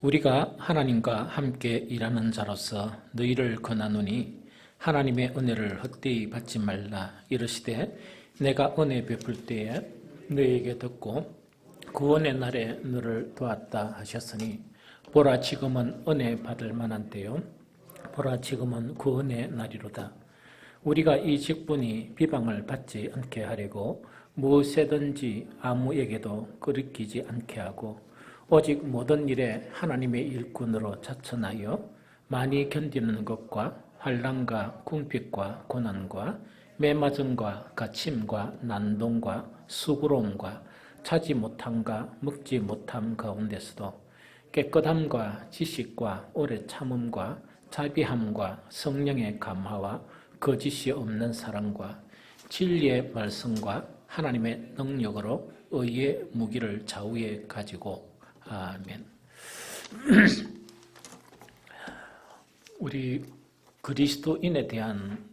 우리가 하나님과 함께 일하는 자로서 너희를 권하노니 하나님의 은혜를 헛되이 받지 말라. 이르시되 내가 은혜 베풀 때에 너희에게 듣고 구원의 날에 너를 도왔다 하셨으니 보라 지금은 은혜 받을 만한 때요 보라 지금은 구원의 날이로다. 우리가 이 직분이 비방을 받지 않게 하려고 무엇이든지 아무에게도 거리끼지 않게 하고 오직 모든 일에 하나님의 일꾼으로 자천하여 많이 견디는 것과 환난과 궁핍과 고난과 매맞음과 갇힘과 난동과 수고로움과 차지 못함과 먹지 못함 가운데서도 깨끗함과 지식과 오래 참음과 자비함과 성령의 감화와 거짓이 없는 사랑과 진리의 말씀과 하나님의 능력으로 의의 무기를 좌우에 가지고 아멘. 우리 그리스도인에 대한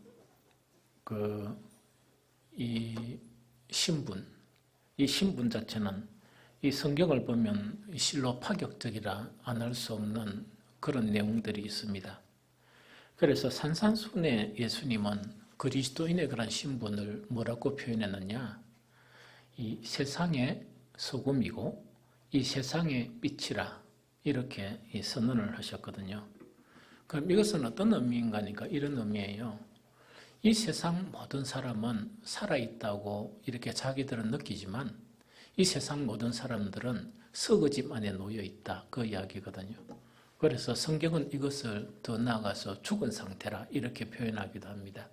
이 신분 자체는 이 성경을 보면 실로 파격적이라 안 할 수 없는 그런 내용들이 있습니다. 그래서 산산순의 예수님은 그리스도인의 그런 신분을 뭐라고 표현했느냐? 이 세상의 소금이고 이 세상의 빛이라 이렇게 선언을 하셨거든요. 그럼 이것은 어떤 의미인가 하니까 이런 의미예요. 이 세상 모든 사람은 살아있다고 이렇게 자기들은 느끼지만 이 세상 모든 사람들은 썩어짐 안에 놓여있다. 그 이야기거든요. 그래서 성경은 이것을 더 나아가서 죽은 상태라 이렇게 표현하기도 합니다.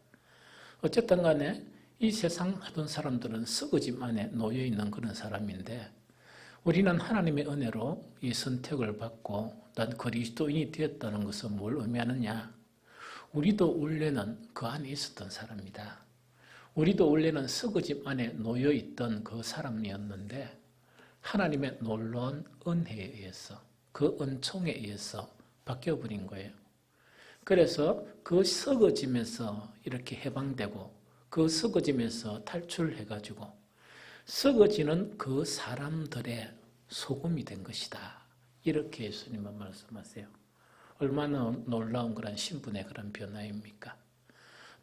어쨌든 간에 이 세상 모든 사람들은 썩어짐 안에 놓여있는 그런 사람인데 우리는 하나님의 은혜로 이 선택을 받고 난 그리스도인이 되었다는 것은 뭘 의미하느냐? 우리도 원래는 그 안에 있었던 사람이다. 우리도 원래는 썩어짐 안에 놓여있던 그 사람이었는데 하나님의 놀라운 은혜에 의해서 그 은총에 의해서 바뀌어버린 거예요. 그래서 그 썩어짐에서 이렇게 해방되고 그 썩어짐에서 탈출해가지고 썩어지는 그 사람들의 소금이 된 것이다. 이렇게 예수님은 말씀하세요. 얼마나 놀라운 그런 신분의 그런 변화입니까?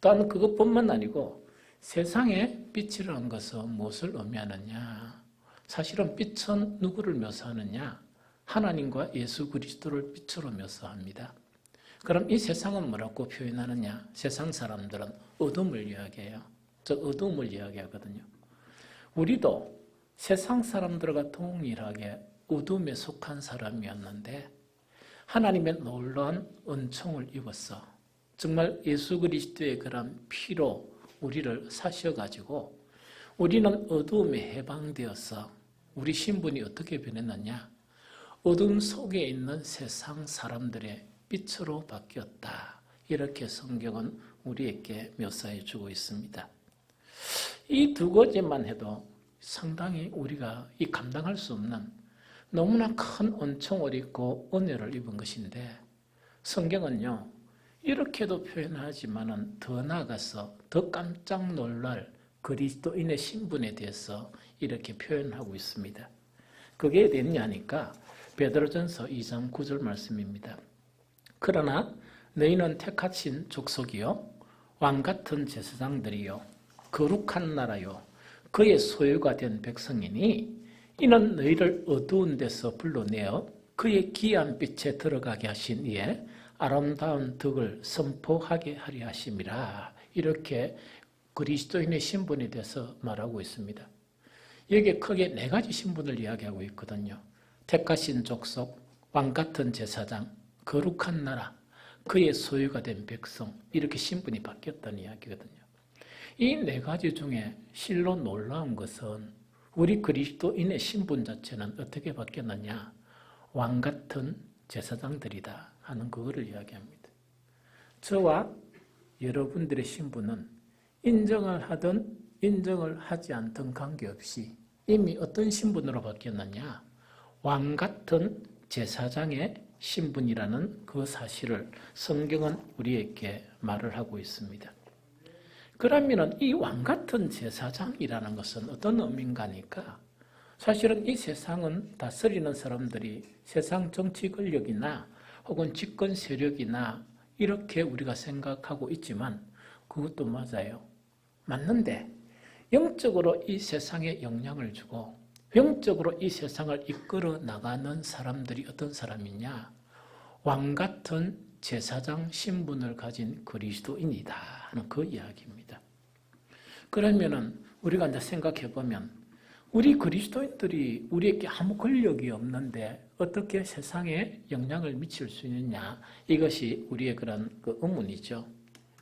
또한 그것뿐만 아니고 세상에 빛이라는 것은 무엇을 의미하느냐? 사실은 빛은 누구를 묘사하느냐? 하나님과 예수 그리스도를 빛으로 묘사합니다. 그럼 이 세상은 뭐라고 표현하느냐? 세상 사람들은 어둠을 이야기해요. 저 어둠을 이야기하거든요. 우리도 세상 사람들과 동일하게 어둠에 속한 사람이었는데 하나님의 놀라운 은총을 입어서 정말 예수 그리스도의 그런 피로 우리를 사셔가지고 우리는 어둠에 해방되어서 우리 신분이 어떻게 변했느냐? 어둠 속에 있는 세상 사람들의 빛으로 바뀌었다. 이렇게 성경은 우리에게 묘사해 주고 있습니다. 이 두 가지만 해도 상당히 우리가 감당할 수 없는 너무나 큰 은총을 입고 은혜를 입은 것인데 성경은요 이렇게도 표현하지만은 더 나아가서 더 깜짝 놀랄 그리스도인의 신분에 대해서 이렇게 표현하고 있습니다. 그게 됐냐니까 베드로전서 2장 9절 말씀입니다. 그러나 너희는 택하신 족속이요 왕같은 제사장들이요 거룩한 나라요 그의 소유가 된 백성이니 이는 너희를 어두운 데서 불러내어 그의 귀한 빛에 들어가게 하신 이에 아름다운 덕을 선포하게 하려 하심이라. 이렇게 그리스도인의 신분에 대해서 말하고 있습니다. 여기에 크게 네 가지 신분을 이야기하고 있거든요. 택하신 족속, 왕같은 제사장, 거룩한 나라, 그의 소유가 된 백성, 이렇게 신분이 바뀌었다는 이야기거든요. 이 네 가지 중에 실로 놀라운 것은 우리 그리스도인의 신분 자체는 어떻게 바뀌었느냐? 왕같은 제사장들이다 하는 그거를 이야기합니다. 저와 여러분들의 신분은 인정을 하든 인정을 하지 않든 관계없이 이미 어떤 신분으로 바뀌었느냐? 왕같은 제사장의 신분이라는 그 사실을 성경은 우리에게 말을 하고 있습니다. 그러면 이 왕같은 제사장이라는 것은 어떤 의미인가 하니까 사실은 이 세상은 다스리는 사람들이 세상 정치 권력이나 혹은 집권 세력이나 이렇게 우리가 생각하고 있지만 그것도 맞아요. 맞는데 영적으로 이 세상에 영향을 주고 영적으로 이 세상을 이끌어 나가는 사람들이 어떤 사람이냐? 왕 같은 제사장 신분을 가진 그리스도인이다 하는 그 이야기입니다. 그러면은 우리가 이제 생각해 보면 우리 그리스도인들이 우리에게 아무 권력이 없는데 어떻게 세상에 영향을 미칠 수 있느냐? 이것이 우리의 그런 의문이죠.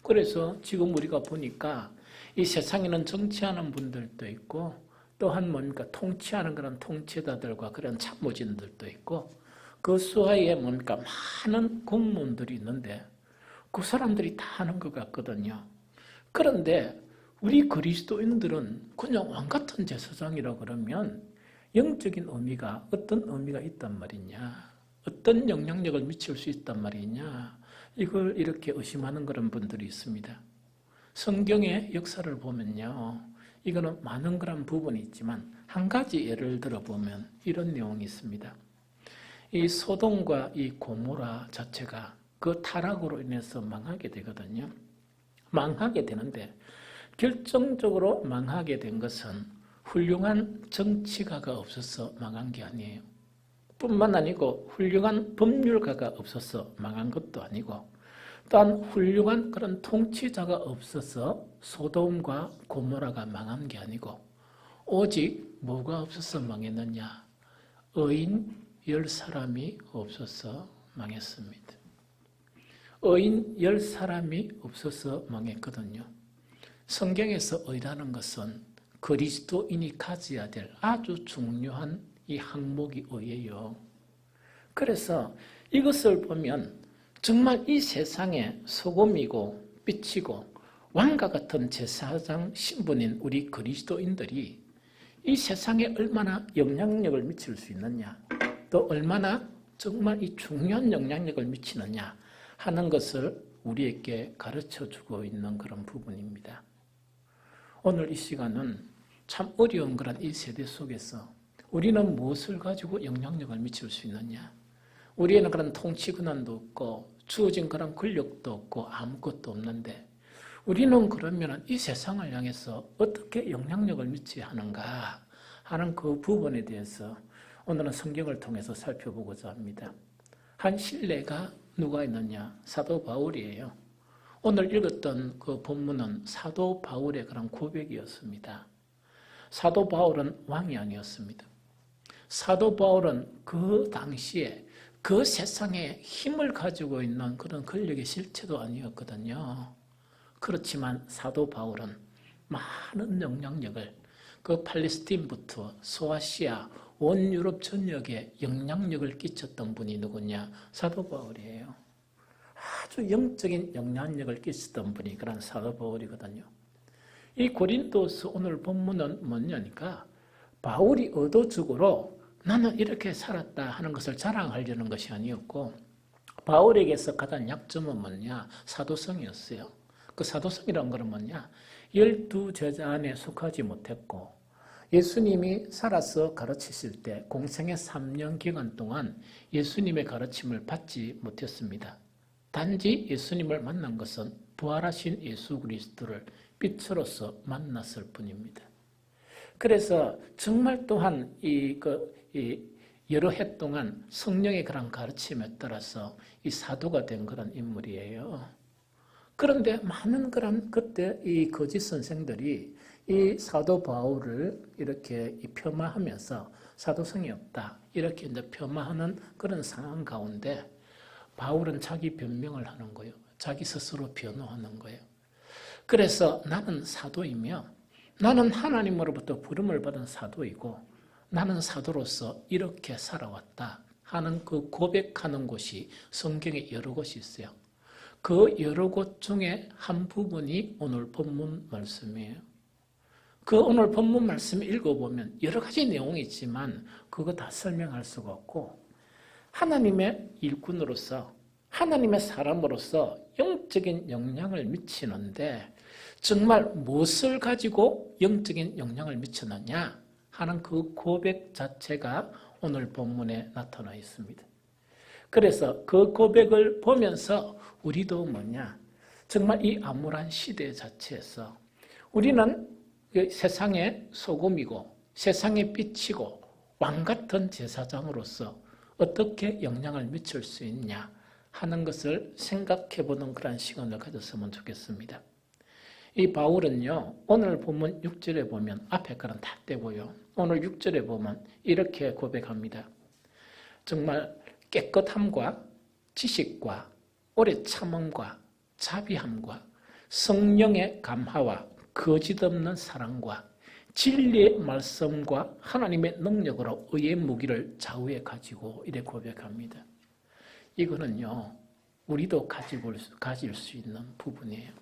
그래서 지금 우리가 보니까 이 세상에는 정치하는 분들도 있고 또한 뭡니까? 통치하는 그런 통치자들과 그런 참모진들도 있고 그 수하에 뭡니까? 많은 공무원들이 있는데 그 사람들이 다 하는 것 같거든요. 그런데 우리 그리스도인들은 그냥 왕같은 제사장이라 그러면 영적인 의미가 어떤 의미가 있단 말이냐? 어떤 영향력을 미칠 수 있단 말이냐? 이걸 이렇게 의심하는 그런 분들이 있습니다. 성경의 역사를 보면요. 이거는 많은 그런 부분이 있지만 한 가지 예를 들어보면 이런 내용이 있습니다. 이 소돔과 이 고모라 자체가 그 타락으로 인해서 망하게 되거든요. 망하게 되는데 결정적으로 망하게 된 것은 훌륭한 정치가가 없어서 망한 게 아니에요. 뿐만 아니고 훌륭한 법률가가 없어서 망한 것도 아니고 또한 훌륭한 그런 통치자가 없어서 소돔과 고모라가 망한 게 아니고 오직 뭐가 없어서 망했느냐? 의인 10사람이 없어서 망했습니다. 의인 10사람이 없어서 망했거든요. 성경에서 의라는 것은 그리스도인이 가져야 될 아주 중요한 이 항목이 의예요. 그래서 이것을 보면 정말 이 세상에 소금이고 빛이고 왕과 같은 제사장 신분인 우리 그리스도인들이 이 세상에 얼마나 영향력을 미칠 수 있느냐, 또 얼마나 정말 이 중요한 영향력을 미치느냐 하는 것을 우리에게 가르쳐주고 있는 그런 부분입니다. 오늘 이 시간은 참 어려운 그런 이 세대 속에서 우리는 무엇을 가지고 영향력을 미칠 수 있느냐? 우리에는 그런 통치 권한도 없고 주어진 그런 권력도 없고 아무것도 없는데 우리는 그러면 이 세상을 향해서 어떻게 영향력을 미쳐야 하는가 하는 그 부분에 대해서 오늘은 성경을 통해서 살펴보고자 합니다. 한 신뢰가 누가 있느냐? 사도 바울이에요. 오늘 읽었던 그 본문은 사도 바울의 그런 고백이었습니다. 사도 바울은 왕이 아니었습니다. 사도 바울은 그 당시에 그 세상에 힘을 가지고 있는 그런 권력의 실체도 아니었거든요. 그렇지만 사도 바울은 많은 영향력을 그 팔레스틴부터 소아시아 온 유럽 전역에 영향력을 끼쳤던 분이 누구냐? 사도 바울이에요. 아주 영적인 영향력을 끼쳤던 분이 그런 사도 바울이거든요. 이 고린도서 오늘 본문은 뭐냐니까 바울이 의도적으로 나는 이렇게 살았다 하는 것을 자랑하려는 것이 아니었고 바울에게서 가장 약점은 뭐냐? 사도성이었어요. 그 사도성이라는 것은 뭐냐? 12제자 안에 속하지 못했고 예수님이 살아서 가르치실 때 공생의 3년 기간 동안 예수님의 가르침을 받지 못했습니다. 단지 예수님을 만난 것은 부활하신 예수 그리스도를 빛으로서 만났을 뿐입니다. 그래서 정말 또한 여러 해 동안 성령의 그런 가르침에 따라서 이 사도가 된 그런 인물이에요. 그런데 많은 그런 그때 이 거짓 선생들이 이 사도 바울을 이렇게 폄하하면서 사도성이 없다 이렇게 이제 폄하하는 그런 상황 가운데 바울은 자기 변명을 하는 거예요. 자기 스스로 변호하는 거예요. 그래서 나는 사도이며 나는 하나님으로부터 부름을 받은 사도이고 나는 사도로서 이렇게 살아왔다 하는 그 고백하는 곳이 성경에 여러 곳이 있어요. 그 여러 곳 중에 한 부분이 오늘 본문 말씀이에요. 그 오늘 본문 말씀 읽어보면 여러 가지 내용이 있지만 그거 다 설명할 수가 없고 하나님의 일꾼으로서 하나님의 사람으로서 영적인 영향을 미치는데 정말 무엇을 가지고 영적인 영향을 미치느냐 하는 그 고백 자체가 오늘 본문에 나타나 있습니다. 그래서 그 고백을 보면서 우리도 정말 이 암울한 시대 자체에서 우리는 세상의 소금이고 세상의 빛이고 왕같은 제사장으로서 어떻게 영향을 미칠 수 있냐 하는 것을 생각해보는 그런 시간을 가졌으면 좋겠습니다. 이 바울은요, 오늘 본문 6절에 보면 앞에 거는 다 떼고요. 오늘 6절에 보면 이렇게 고백합니다. 정말 깨끗함과 지식과 오래 참음과 자비함과 성령의 감화와 거짓 없는 사랑과 진리의 말씀과 하나님의 능력으로 의의 무기를 좌우에 가지고 이래 고백합니다. 이거는요, 우리도 가질 수 있는 부분이에요.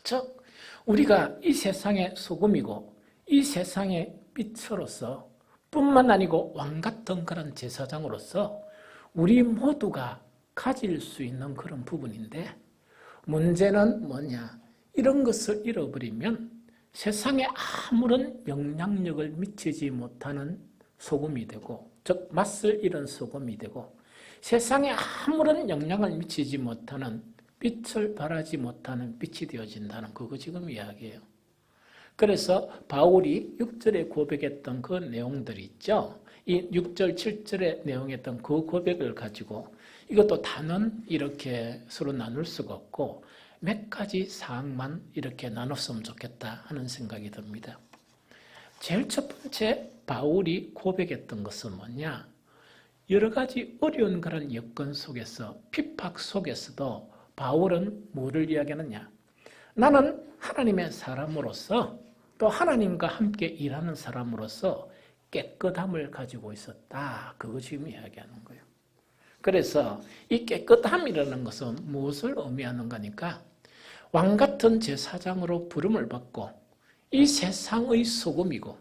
즉, 우리가 이 세상의 소금이고 이 세상의 빛으로서 뿐만 아니고 왕같은 그런 제사장으로서 우리 모두가 가질 수 있는 그런 부분인데, 문제는 이런 것을 잃어버리면 세상에 아무런 영향력을 미치지 못하는 소금이 되고, 즉 맛을 잃은 소금이 되고, 세상에 아무런 영향을 미치지 못하는 빛을 발하지 못하는 빛이 되어진다는 그거 지금 이야기예요. 그래서 바울이 6절에 고백했던 그 내용들이 있죠. 이 6절, 7절에 내용했던 그 고백을 가지고 이것도 단은 이렇게 서로 나눌 수가 없고 몇 가지 사항만 이렇게 나눴으면 좋겠다 하는 생각이 듭니다. 제일 첫 번째 바울이 고백했던 것은 여러 가지 어려운 그런 여건 속에서, 핍박 속에서도 바울은 뭐를 이야기하느냐? 나는 하나님의 사람으로서 또 하나님과 함께 일하는 사람으로서 깨끗함을 가지고 있었다. 그거 지금 이야기하는 거예요. 그래서 이 깨끗함이라는 것은 무엇을 의미하는가니까 왕같은 제사장으로 부름을 받고 이 세상의 소금이고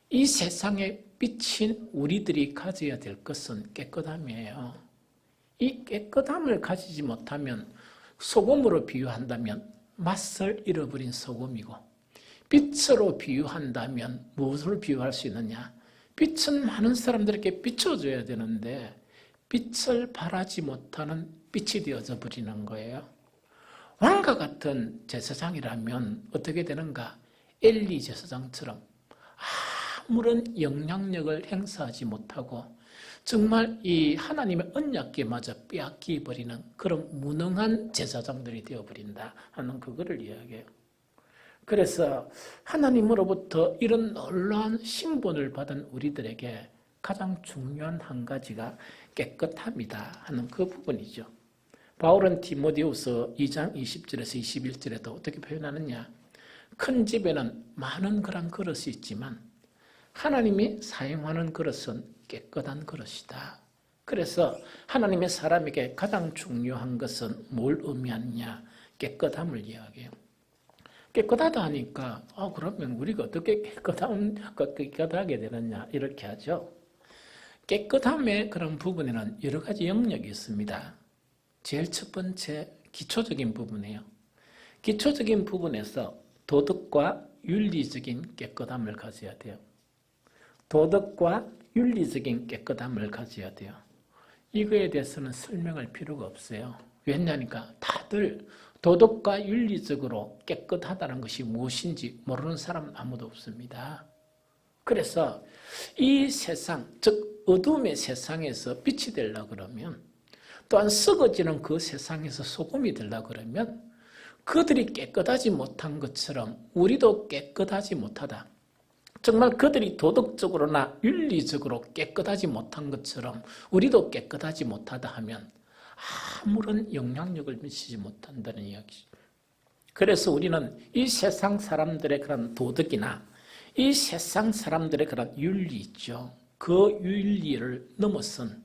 이 세상의 빛인 우리들이 가져야 될 것은 깨끗함이에요. 이 깨끗함을 가지지 못하면 소금으로 비유한다면 맛을 잃어버린 소금이고, 빛으로 비유한다면 무엇을 비유할 수 있느냐? 빛은 많은 사람들에게 비춰줘야 되는데 빛을 발하지 못하는 빛이 되어져 버리는 거예요. 왕과 같은 제사장이라면 어떻게 되는가? 엘리 제사장처럼 아무런 영향력을 행사하지 못하고 정말 이 하나님의 언약궤마저 빼앗기 버리는 그런 무능한 제사장들이 되어버린다 하는 그거를 이야기해요. 그래서 하나님으로부터 이런 놀라운 신분을 받은 우리들에게 가장 중요한 한 가지가 깨끗함이다 하는 그 부분이죠. 바울은 디모데후서 2장 20절에서 21절에도 어떻게 표현하느냐? 큰 집에는 많은 그런 그릇이 있지만 하나님이 사용하는 그릇은 깨끗한 그릇이다. 그래서 하나님의 사람에게 가장 중요한 것은 뭘 의미하느냐? 깨끗함을 이야기해요. 깨끗하다 하니까 그러면 우리가 어떻게 깨끗하게 되느냐 이렇게 하죠. 깨끗함의 그런 부분에는 여러 가지 영역이 있습니다. 제일 첫 번째 기초적인 부분이에요. 기초적인 부분에서 도덕과 윤리적인 깨끗함을 가져야 돼요. 도덕과 윤리적인 깨끗함을 가져야 돼요. 이거에 대해서는 설명할 필요가 없어요. 왜냐하니까 다들 도덕과 윤리적으로 깨끗하다는 것이 무엇인지 모르는 사람은 아무도 없습니다. 그래서 이 세상, 즉 어둠의 세상에서 빛이 되려고 그러면, 또한 썩어지는 그 세상에서 소금이 되려고 그러면 그들이 깨끗하지 못한 것처럼 우리도 깨끗하지 못하다. 정말 그들이 도덕적으로나 윤리적으로 깨끗하지 못한 것처럼 우리도 깨끗하지 못하다 하면 아무런 영향력을 미치지 못한다는 이야기죠. 그래서 우리는 이 세상 사람들의 그런 도덕이나 이 세상 사람들의 그런 윤리 있죠. 그 윤리를 넘어선,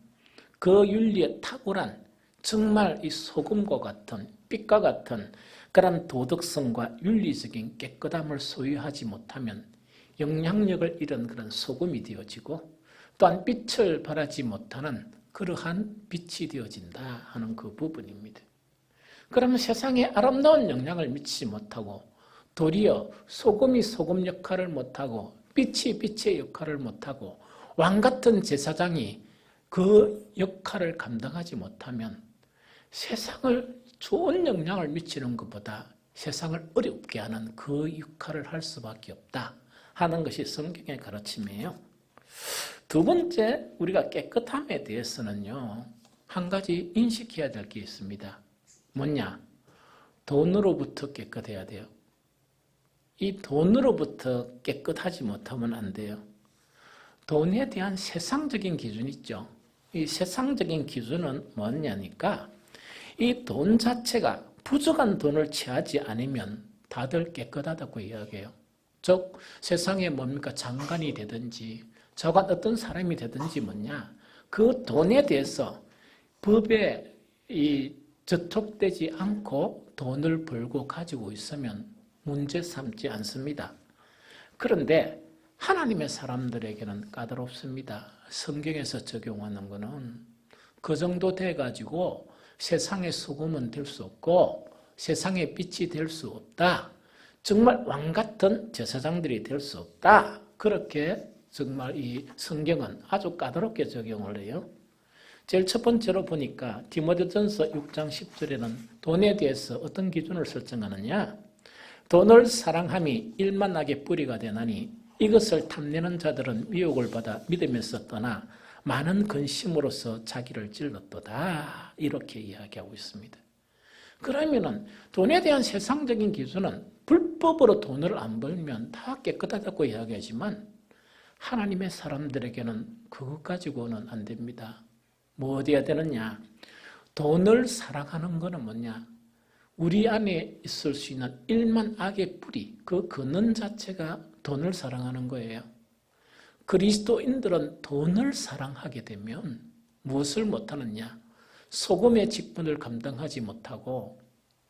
그 윤리에 탁월한 정말 이 소금과 같은 빛과 같은 그런 도덕성과 윤리적인 깨끗함을 소유하지 못하면 영향력을 잃은 그런 소금이 되어지고 또한 빛을 발하지 못하는 그러한 빛이 되어진다 하는 그 부분입니다. 그러면 세상에 아름다운 영향을 미치지 못하고 도리어 소금이 소금 역할을 못하고 빛이 빛의 역할을 못하고 왕같은 제사장이 그 역할을 감당하지 못하면 세상을 좋은 영향을 미치는 것보다 세상을 어렵게 하는 그 역할을 할 수밖에 없다 하는 것이 성경의 가르침이에요. 두 번째, 우리가 깨끗함에 대해서는요, 한 가지 인식해야 될 게 있습니다. 뭐냐? 돈으로부터 깨끗해야 돼요. 이 돈으로부터 깨끗하지 못하면 안 돼요. 돈에 대한 세상적인 기준 있죠. 이 세상적인 기준은 뭐냐니까 이 돈 자체가 부족한 돈을 취하지 않으면 다들 깨끗하다고 이야기해요. 즉 세상에 뭡니까 장관이 되든지 저가 어떤 사람이 되든지 뭐냐 그 돈에 대해서 법에 저촉되지 않고 돈을 벌고 가지고 있으면 문제 삼지 않습니다. 그런데 하나님의 사람들에게는 까다롭습니다. 성경에서 적용하는 것은 그 정도 돼가지고 세상의 소금은 될 수 없고 세상의 빛이 될 수 없다. 정말 왕같은 제사장들이 될 수 없다. 그렇게 정말 이 성경은 아주 까다롭게 적용을 해요. 제일 첫 번째로 보니까 디모데전서 6장 10절에는 돈에 대해서 어떤 기준을 설정하느냐. 돈을 사랑함이 일만하게 뿌리가 되나니 이것을 탐내는 자들은 미혹을 받아 믿음에서 떠나 많은 근심으로서 자기를 찔렀도다. 이렇게 이야기하고 있습니다. 그러면은 돈에 대한 세상적인 기준은 불법으로 돈을 안 벌면 다 깨끗하다고 이야기하지만 하나님의 사람들에게는 그것 가지고는 안 됩니다. 뭐 어디야 되느냐? 돈을 사랑하는 것은 뭐냐? 우리 안에 있을 수 있는 일만 악의 뿌리, 그 근원 자체가 돈을 사랑하는 거예요. 그리스도인들은 돈을 사랑하게 되면 무엇을 못하느냐? 소금의 직분을 감당하지 못하고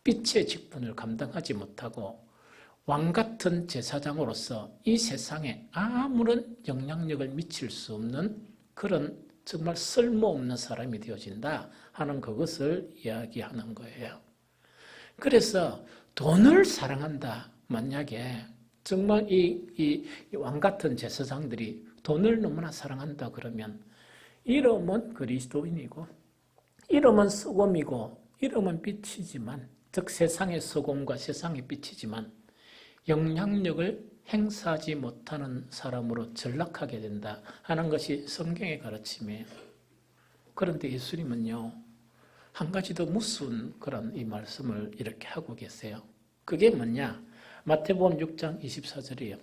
빛의 직분을 감당하지 못하고 왕같은 제사장으로서 이 세상에 아무런 영향력을 미칠 수 없는 그런 정말 쓸모없는 사람이 되어진다 하는 그것을 이야기하는 거예요. 그래서 돈을 사랑한다. 만약에 정말 이 왕같은 제사장들이 돈을 너무나 사랑한다 그러면 이름은 그리스도인이고 이름은 소금이고 이름은 빛이지만 즉 세상의 소금과 세상의 빛이지만 영향력을 행사하지 못하는 사람으로 전락하게 된다 하는 것이 성경의 가르침이에요. 그런데 예수님은요 한 가지 더 무서운 그런 이 말씀을 이렇게 하고 계세요. 그게 뭐냐? 마태복음 6장 24절이에요.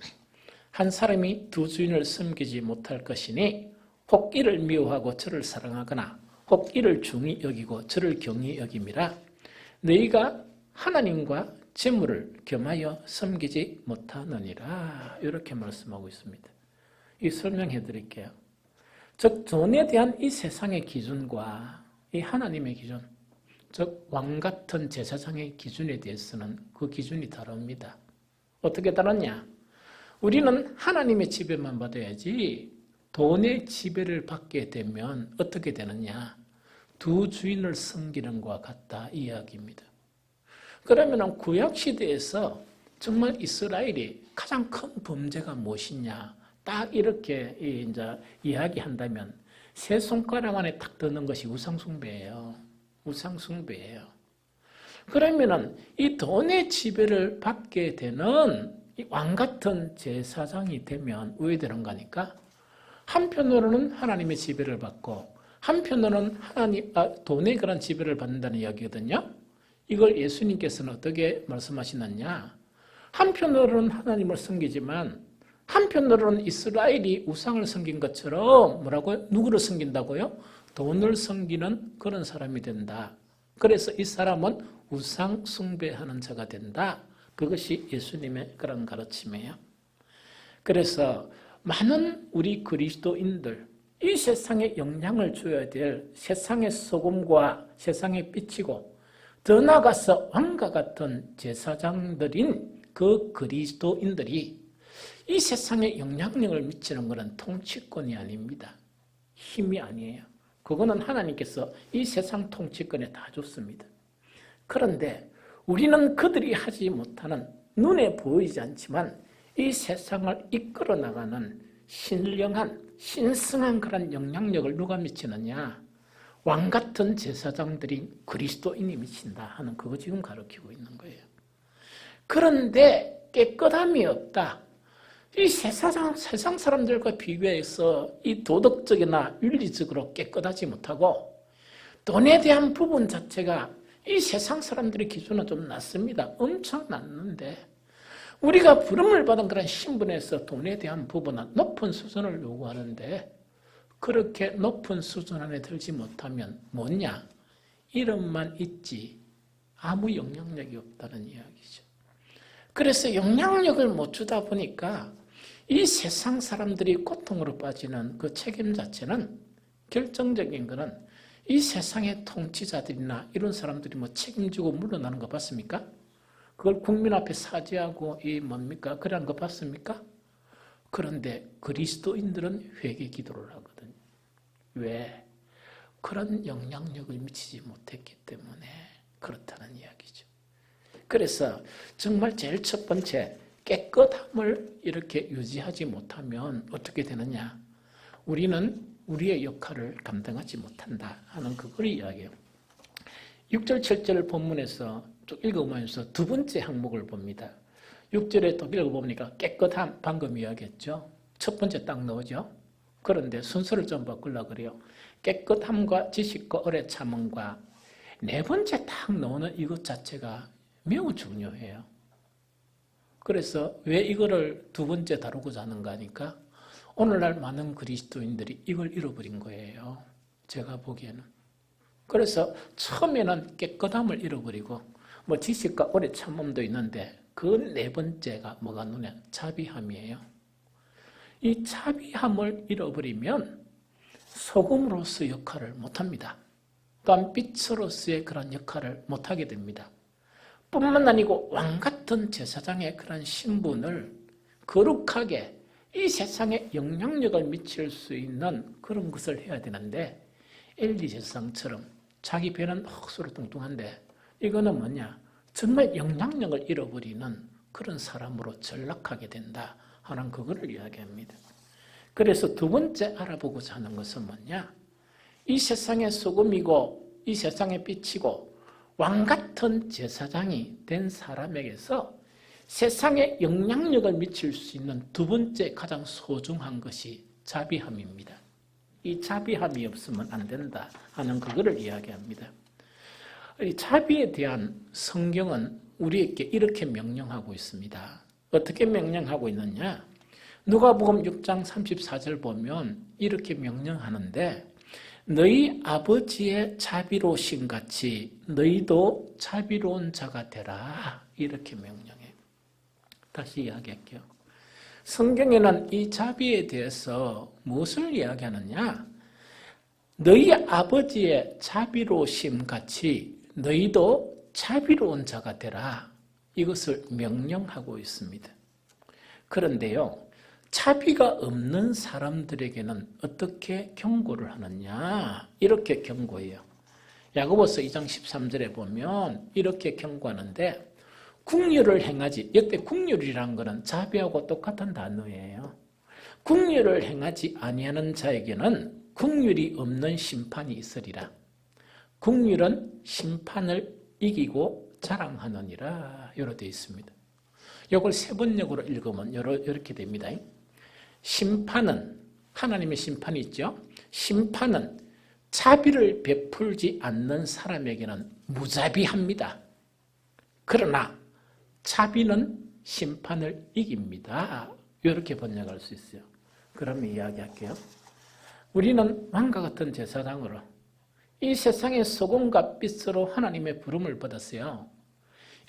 한 사람이 두 주인을 섬기지 못할 것이니 혹 이를 미워하고 저를 사랑하거나 혹 이를 중히 여기고 저를 경히 여김이라. 너희가 하나님과 재물을 겸하여 섬기지 못하느니라. 이렇게 말씀하고 있습니다. 이 설명해 드릴게요. 즉 돈에 대한 이 세상의 기준과 이 하나님의 기준, 즉 왕같은 제사장의 기준에 대해서는 그 기준이 다릅니다. 어떻게 다르냐? 우리는 하나님의 지배만 받아야지 돈의 지배를 받게 되면 어떻게 되느냐? 두 주인을 섬기는 것과 같다 이 이야기입니다. 그러면 구약시대에서 정말 이스라엘이 가장 큰 범죄가 무엇이냐? 딱 이렇게 이제 이야기한다면 세 손가락 안에 딱 드는 것이 우상숭배예요. 우상숭배예요. 그러면은 이 돈의 지배를 받게 되는 이 왕같은 제사장이 되면 왜 되는가 하니까 한편으로는 하나님의 지배를 받고 한편으로는 돈의 그런 지배를 받는다는 이야기거든요. 이걸 예수님께서는 어떻게 말씀하시느냐? 한편으로는 하나님을 섬기지만 한편으로는 이스라엘이 우상을 섬긴 것처럼 뭐라고요? 누구를 섬긴다고요? 돈을 섬기는 그런 사람이 된다. 그래서 이 사람은 우상 숭배하는 자가 된다. 그것이 예수님의 그런 가르침이에요. 그래서 많은 우리 그리스도인들, 이 세상에 영향을 줘야 될 세상의 소금과 세상의 빛이고 더 나아가서 왕과 같은 제사장들인 그 그리스도인들이 이 세상에 영향력을 미치는 것은 통치권이 아닙니다. 힘이 아니에요. 그거는 하나님께서 이 세상 통치권에 다 줬습니다. 그런데 우리는 그들이 하지 못하는 눈에 보이지 않지만 이 세상을 이끌어 나가는 신령한 신성한 그런 영향력을 누가 미치느냐? 왕 같은 제사장들이 그리스도인이 미친다 하는 그거 지금 가르치고 있는 거예요. 그런데 깨끗함이 없다. 이 세상 사람들과 비교해서 이 도덕적이나 윤리적으로 깨끗하지 못하고 돈에 대한 부분 자체가 이 세상 사람들의 기준은 좀 낮습니다. 엄청 낮는데 우리가 부름을 받은 그런 신분에서 돈에 대한 부분은 높은 수준을 요구하는데 그렇게 높은 수준 안에 들지 못하면 뭐냐? 이름만 있지 아무 영향력이 없다는 이야기죠. 그래서 영향력을 못 주다 보니까 이 세상 사람들이 고통으로 빠지는 그 책임 자체는 결정적인 거는 이 세상의 통치자들이나 이런 사람들이 뭐 책임지고 물러나는 거 봤습니까? 그걸 국민 앞에 사죄하고 이 뭡니까? 그런 거 봤습니까? 그런데 그리스도인들은 회개 기도를 하거든요. 왜? 그런 영향력을 미치지 못했기 때문에 그렇다는 이야기죠. 그래서 정말 제일 첫 번째 깨끗함을 이렇게 유지하지 못하면 어떻게 되느냐? 우리는 우리의 역할을 감당하지 못한다 하는 그걸 이야기해요. 6절, 7절 본문에서 쭉 읽어보면서 두 번째 항목을 봅니다. 6절에 또 읽어보니까 깨끗함, 방금 이야기했죠. 첫 번째 딱 나오죠. 그런데 순서를 좀 바꾸려고 그래요. 깨끗함과 지식과 오래 참음과 네 번째 딱 나오는 이것 자체가 매우 중요해요. 그래서 왜 이거를 두 번째 다루고자 하는가 하니까 오늘날 많은 그리스도인들이 이걸 잃어버린 거예요. 제가 보기에는. 그래서 처음에는 깨끗함을 잃어버리고 뭐 지식과 오래 참음도 있는데 그 네 번째가 뭐가 눈에 자비함이에요. 이 자비함을 잃어버리면 소금으로서 역할을 못합니다. 또한 빛으로서의 그런 역할을 못하게 됩니다. 뿐만 아니고 왕같은 제사장의 그런 신분을 거룩하게 이 세상에 영향력을 미칠 수 있는 그런 것을 해야 되는데 엘리 제사장처럼 자기 배는 억수로 뚱뚱한데 이거는 뭐냐? 정말 영향력을 잃어버리는 그런 사람으로 전락하게 된다 하는 그거를 이야기합니다. 그래서 두 번째 알아보고자 하는 것은 뭐냐? 이 세상의 소금이고 이 세상의 빛이고 왕같은 제사장이 된 사람에게서 세상에 영향력을 미칠 수 있는 두 번째 가장 소중한 것이 자비함입니다. 이 자비함이 없으면 안 된다 하는 그거를 이야기합니다. 이 자비에 대한 성경은 우리에게 이렇게 명령하고 있습니다. 어떻게 명령하고 있느냐? 누가복음 6장 34절 보면 이렇게 명령하는데 너희 아버지의 자비로우신 같이 너희도 자비로운 자가 되라 이렇게 명령해요. 다시 이야기할게요. 성경에는 이 자비에 대해서 무엇을 이야기하느냐? 너희 아버지의 자비로우심 같이 너희도 자비로운 자가 되라 이것을 명령하고 있습니다. 그런데요. 자비가 없는 사람들에게는 어떻게 경고를 하느냐? 이렇게 경고해요. 야고보서 2장 13절에 보면 이렇게 경고하는데 긍휼을 행하지, 여태 긍휼이라는 것은 자비하고 똑같은 단어예요. 긍휼을 행하지 아니하는 자에게는 긍휼이 없는 심판이 있으리라. 긍휼은 심판을 이기고 자랑하느니라. 이렇게 되어 있습니다. 이걸 세번역으로 읽으면 이렇게 됩니다. 심판은 하나님의 심판이 있죠. 심판은 자비를 베풀지 않는 사람에게는 무자비합니다. 그러나 자비는 심판을 이깁니다. 이렇게 번역할 수 있어요. 그럼 이야기할게요. 우리는 왕과 같은 제사장으로 이 세상의 소금과 빛으로 하나님의 부름을 받았어요.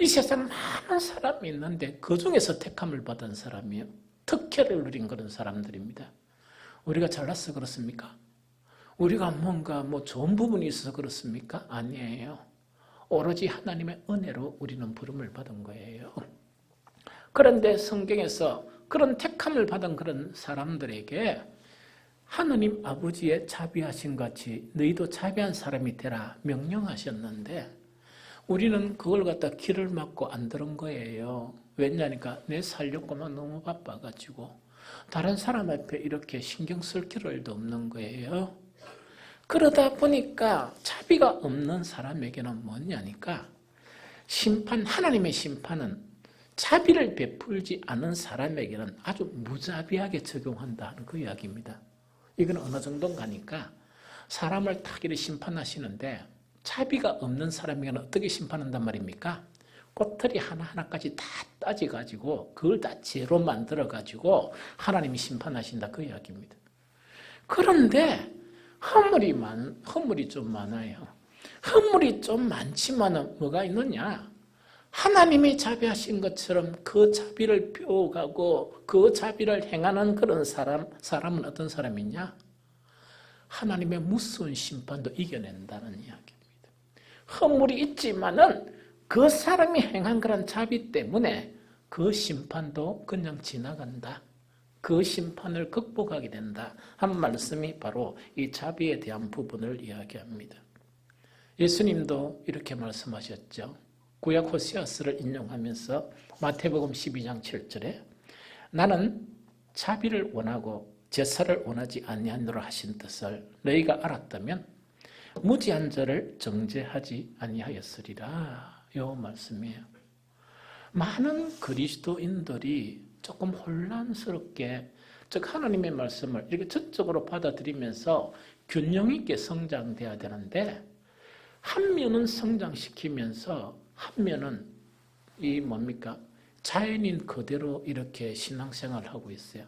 이 세상에 많은 사람이 있는데 그 중에서 택함을 받은 사람이에요. 특혜를 누린 그런 사람들입니다. 우리가 잘나서 그렇습니까? 우리가 뭔가 좋은 부분이 있어서 그렇습니까? 아니에요. 오로지 하나님의 은혜로 우리는 부름을 받은 거예요. 그런데 성경에서 그런 택함을 받은 그런 사람들에게 하나님 아버지의 자비하심 같이 너희도 자비한 사람이 되라 명령하셨는데 우리는 그걸 갖다 귀를 막고 안 들은 거예요. 왜냐니까 내 살려고만 너무 바빠가지고 다른 사람 앞에 이렇게 신경 쓸 겨를도 없는 거예요. 그러다 보니까 자비가 없는 사람에게는 뭐냐니까 하나님의 심판은 자비를 베풀지 않은 사람에게는 아주 무자비하게 적용한다는 그 이야기입니다. 이건 어느 정도인가니까 사람을 딱 이렇게 심판하시는데 자비가 없는 사람에게는 어떻게 심판한단 말입니까? 꼬투리 하나하나까지 다 따져가지고 그걸 다 죄로 만들어가지고 하나님이 심판하신다 그 이야기입니다. 그런데 허물이 좀 많아요. 허물이 좀 많지만은 뭐가 있느냐? 하나님이 자비하신 것처럼 그 자비를 배워가고 그 자비를 행하는 그런 사람은 어떤 사람이냐? 하나님의 무서운 심판도 이겨낸다는 이야기입니다. 허물이 있지만은 그 사람이 행한 그런 자비 때문에 그 심판도 그냥 지나간다. 그 심판을 극복하게 된다. 한 말씀이 바로 이 자비에 대한 부분을 이야기합니다. 예수님도 이렇게 말씀하셨죠. 구약 호세아서를 인용하면서 마태복음 12장 7절에 나는 자비를 원하고 제사를 원하지 아니하노라 하신 뜻을 너희가 알았다면 무지한 자를 정죄하지 아니하였으리라. 이 말씀이에요. 많은 그리스도인들이 조금 혼란스럽게 즉 하나님의 말씀을 이렇게 적극적으로 받아들이면서 균형 있게 성장돼야 되는데 한 면은 성장시키면서 한 면은 자연인 그대로 이렇게 신앙생활을 하고 있어요.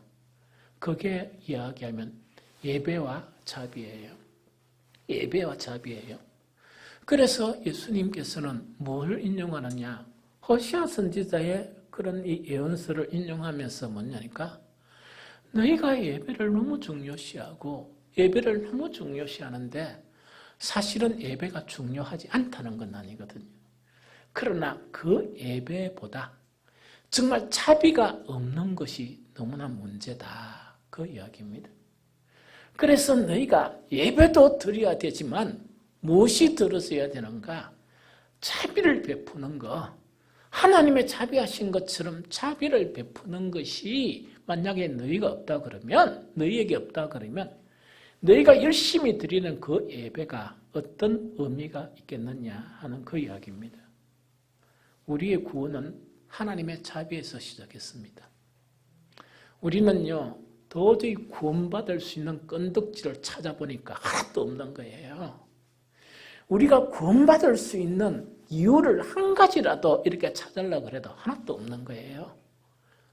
그게 이야기하면 예배와 자비예요. 예배와 자비예요. 그래서 예수님께서는 뭘 인용하느냐? 호시아 선지자의 그런 이 예언서를 인용하면서 뭐냐니까 너희가 예배를 너무 중요시하고 예배를 너무 중요시하는데 사실은 예배가 중요하지 않다는 건 아니거든요. 그러나 그 예배보다 정말 자비가 없는 것이 너무나 문제다. 그 이야기입니다. 그래서 너희가 예배도 드려야 되지만 무엇이 들어서야 되는가? 자비를 베푸는 거. 하나님의 자비하신 것처럼 자비를 베푸는 것이 만약에 너희에게 없다 그러면 너희가 열심히 드리는 그 예배가 어떤 의미가 있겠느냐 하는 그 이야기입니다. 우리의 구원은 하나님의 자비에서 시작했습니다. 우리는요 도저히 구원받을 수 있는 건덕지를 찾아보니까 하나도 없는 거예요. 우리가 구원받을 수 있는 이유를 한 가지라도 이렇게 찾으려고 해도 하나도 없는 거예요.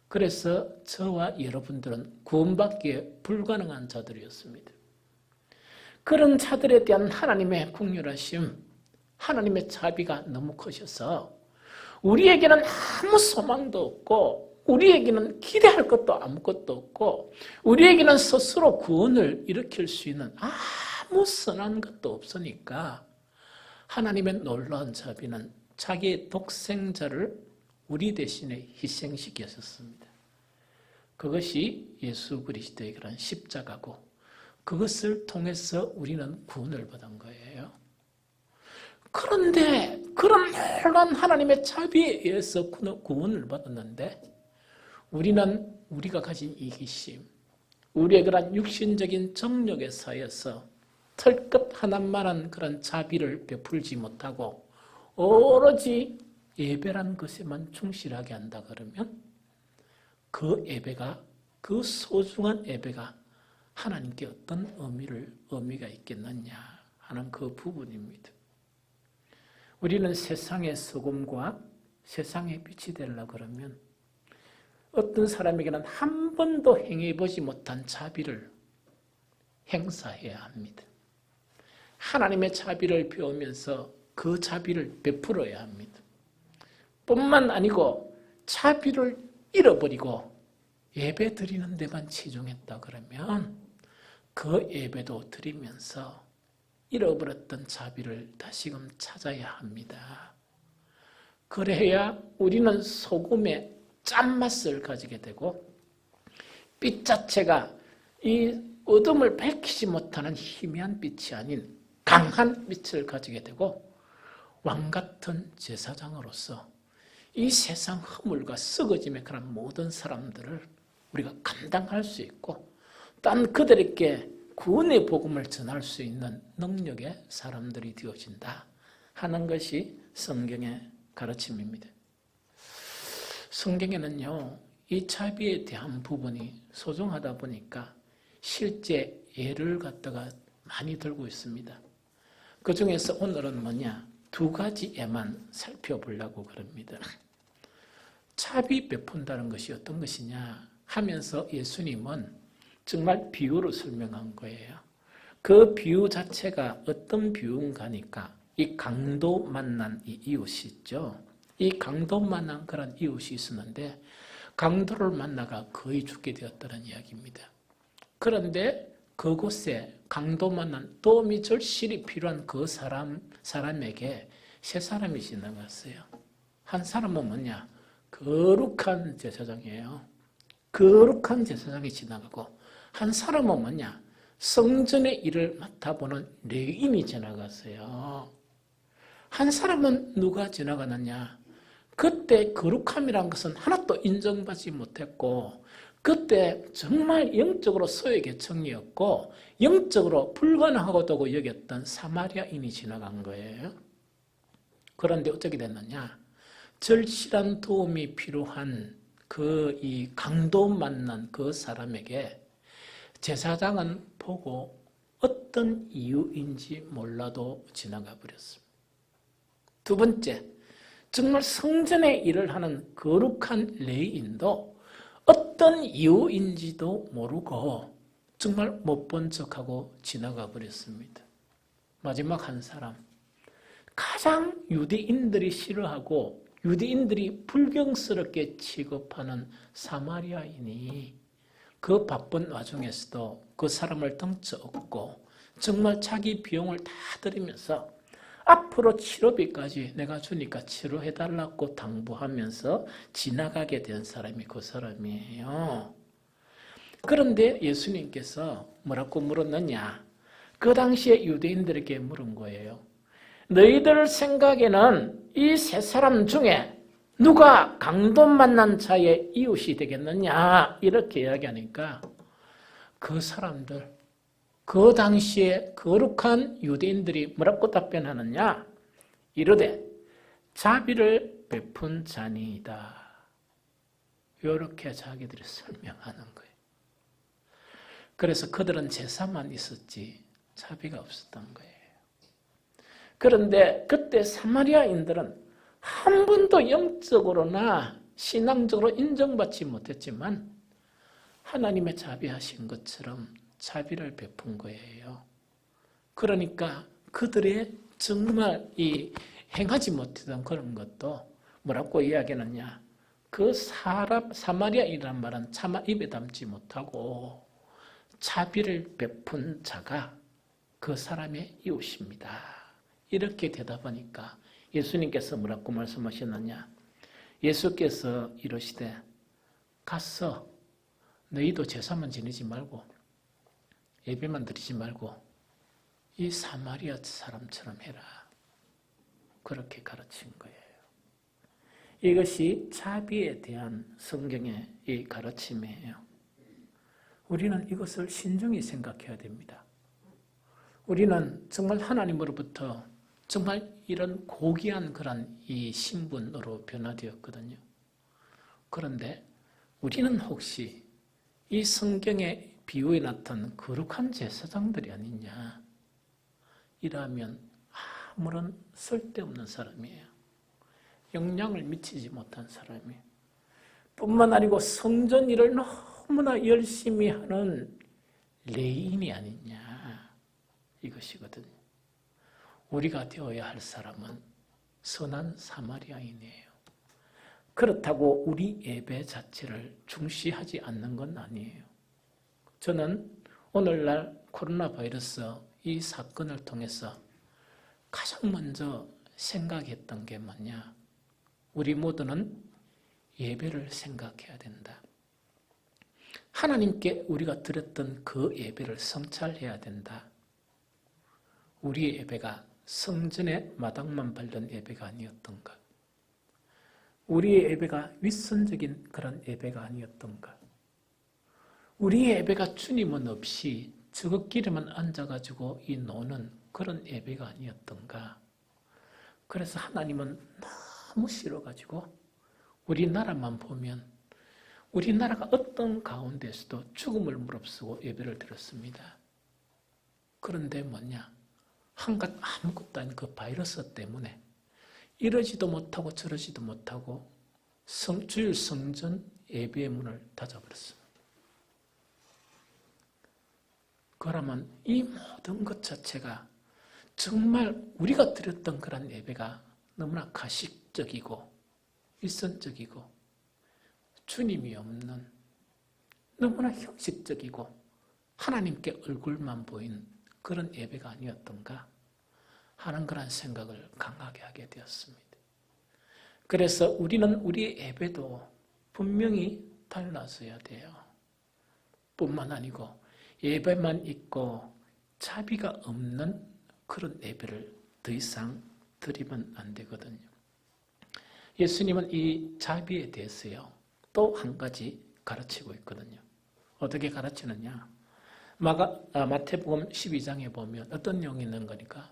그래서 저와 여러분들은 구원받기에 불가능한 자들이었습니다. 그런 자들에 대한 하나님의 긍휼하심, 하나님의 자비가 너무 크셔서 우리에게는 아무 소망도 없고 우리에게는 기대할 것도 아무것도 없고 우리에게는 스스로 구원을 일으킬 수 있는 아무 선한 것도 없으니까 하나님의 놀라운 자비는 자기의 독생자를 우리 대신에 희생시켰습니다. 그것이 예수 그리스도의 그런 십자가고 그것을 통해서 우리는 구원을 받은 거예요. 그런데 그런 놀라운 하나님의 자비에 의해서 구원을 받았는데 우리가 가진 이기심, 우리의 그런 육신적인 정욕에 사여서 털끝 하나만한 그런 자비를 베풀지 못하고 오로지 예배란 것에만 충실하게 한다 그러면 그 예배가, 그 소중한 예배가 하나님께 어떤 의미가 있겠느냐 하는 그 부분입니다. 우리는 세상의 소금과 세상의 빛이 되려고 그러면 어떤 사람에게는 한 번도 행해보지 못한 자비를 행사해야 합니다. 하나님의 자비를 배우면서 그 자비를 베풀어야 합니다. 뿐만 아니고 자비를 잃어버리고 예배 드리는 데만 치중했다 그러면 그 예배도 드리면서 잃어버렸던 자비를 다시금 찾아야 합니다. 그래야 우리는 소금의 짠맛을 가지게 되고 빛 자체가 이 어둠을 밝히지 못하는 희미한 빛이 아닌 강한 빛을 가지게 되고 왕같은 제사장으로서 이 세상 허물과 썩어짐의 그런 모든 사람들을 우리가 감당할 수 있고 딴 그들에게 구원의 복음을 전할 수 있는 능력의 사람들이 되어진다 하는 것이 성경의 가르침입니다. 성경에는요, 이 자비에 대한 부분이 소중하다 보니까 실제 예를 갖다가 많이 들고 있습니다. 그 중에서 오늘은 뭐냐? 두 가지 예만 살펴보려고 그럽니다. 자비 베푼다는 것이 어떤 것이냐 하면서 예수님은 정말 비유로 설명한 거예요. 그 비유 자체가 어떤 비유인가 하니까 이 강도 만난 이 이웃이 있죠. 이 강도 만난 그런 이웃이 있었는데 강도를 만나가 거의 죽게 되었다는 이야기입니다. 그런데 그곳에 강도 만난 도움이 절실히 필요한 그 사람에게 세 사람이 지나갔어요. 한 사람은 뭐냐? 거룩한 제사장이에요. 거룩한 제사장이 지나가고 한 사람은 뭐냐? 성전의 일을 맡아보는 레위인이 지나갔어요. 한 사람은 누가 지나가느냐? 그때 거룩함이란 것은 하나도 인정받지 못했고 그때 정말 영적으로 소외계층이었고 영적으로 불가능하다고 여겼던 사마리아인이 지나간 거예요. 그런데 어떻게 됐느냐? 절실한 도움이 필요한 이 강도 만난 그 사람에게 제사장은 보고 어떤 이유인지 몰라도 지나가 버렸습니다. 두 번째, 정말 성전의 일을 하는 거룩한 레위인도 어떤 이유인지도 모르고 정말 못 본 척하고 지나가 버렸습니다. 마지막 한 사람, 가장 유대인들이 싫어하고 유대인들이 불경스럽게 취급하는 사마리아인이 그 바쁜 와중에서도 그 사람을 등쳐업고 정말 자기 비용을 다 들이면서 앞으로 치료비까지 내가 주니까 치료해달라고 당부하면서 지나가게 된 사람이 그 사람이에요. 그런데 예수님께서 뭐라고 물었느냐? 그 당시에 유대인들에게 물은 거예요. 너희들 생각에는 이 세 사람 중에 누가 강도 만난 자의 이웃이 되겠느냐? 이렇게 이야기하니까 그 사람들, 그 당시에 거룩한 유대인들이 뭐라고 답변하느냐? 이르되 자비를 베푼 자니이다. 이렇게 자기들이 설명하는 거예요. 그래서 그들은 제사만 있었지 자비가 없었던 거예요. 그런데 그때 사마리아인들은 한 번도 영적으로나 신앙적으로 인정받지 못했지만 하나님의 자비하신 것처럼 자비를 베푼 거예요. 그러니까 그들의 정말 이 행하지 못했던 그런 것도 뭐라고 이야기하느냐? 그 사마리아인이란 말은 차마 입에 담지 못하고 자비를 베푼 자가 그 사람의 이웃입니다. 이렇게 대답하니까 예수님께서 뭐라고 말씀하셨느냐? 예수께서 이러시되 가서 너희도 제사만 지내지 말고 예배만 드리지 말고 이 사마리아 사람처럼 해라. 그렇게 가르친 거예요. 이것이 자비에 대한 성경의 이 가르침이에요. 우리는 이것을 신중히 생각해야 됩니다. 우리는 정말 하나님으로부터 정말 이런 고귀한 그런 이 신분으로 변화되었거든요. 그런데 우리는 혹시 이 성경의 비유에 나타난 거룩한 제사장들이 아니냐? 이라면 아무런 쓸데없는 사람이에요. 영향을 미치지 못한 사람이에요. 뿐만 아니고 성전 일을 너무나 열심히 하는 레위인이 아니냐? 이것이거든요. 우리가 되어야 할 사람은 선한 사마리아인이에요. 그렇다고 우리 예배 자체를 중시하지 않는 건 아니에요. 저는 오늘날 코로나 바이러스 이 사건을 통해서 가장 먼저 생각했던 게 뭐냐? 우리 모두는 예배를 생각해야 된다. 하나님께 우리가 드렸던 그 예배를 성찰해야 된다. 우리의 예배가 성전의 마당만 밟는 예배가 아니었던가? 우리의 예배가 윗선적인 그런 예배가 아니었던가? 우리의 예배가 주님은 없이 저것끼리만 앉아가지고 이 노는 그런 예배가 아니었던가? 그래서 하나님은 너무 싫어가지고 우리나라만 보면 우리나라가 어떤 가운데서도 죽음을 무릅쓰고 예배를 드렸습니다. 그런데 뭐냐? 한갓 아무것도 아닌 그 바이러스 때문에 이러지도 못하고 저러지도 못하고 주일 성전 예배의 문을 닫아버렸습니다. 그러면 이 모든 것 자체가 정말 우리가 드렸던 그런 예배가 너무나 가식적이고 일선적이고 주님이 없는 너무나 형식적이고 하나님께 얼굴만 보인 그런 예배가 아니었던가 하는 그런 생각을 강하게 하게 되었습니다. 그래서 우리는 우리의 예배도 분명히 달라져야 돼요. 뿐만 아니고 예배만 있고 자비가 없는 그런 예배를 더 이상 드리면 안 되거든요. 예수님은 이 자비에 대해서요, 또 한 가지 가르치고 있거든요. 어떻게 가르치느냐? 마태복음 12장에 보면 어떤 내용이 있는 거니까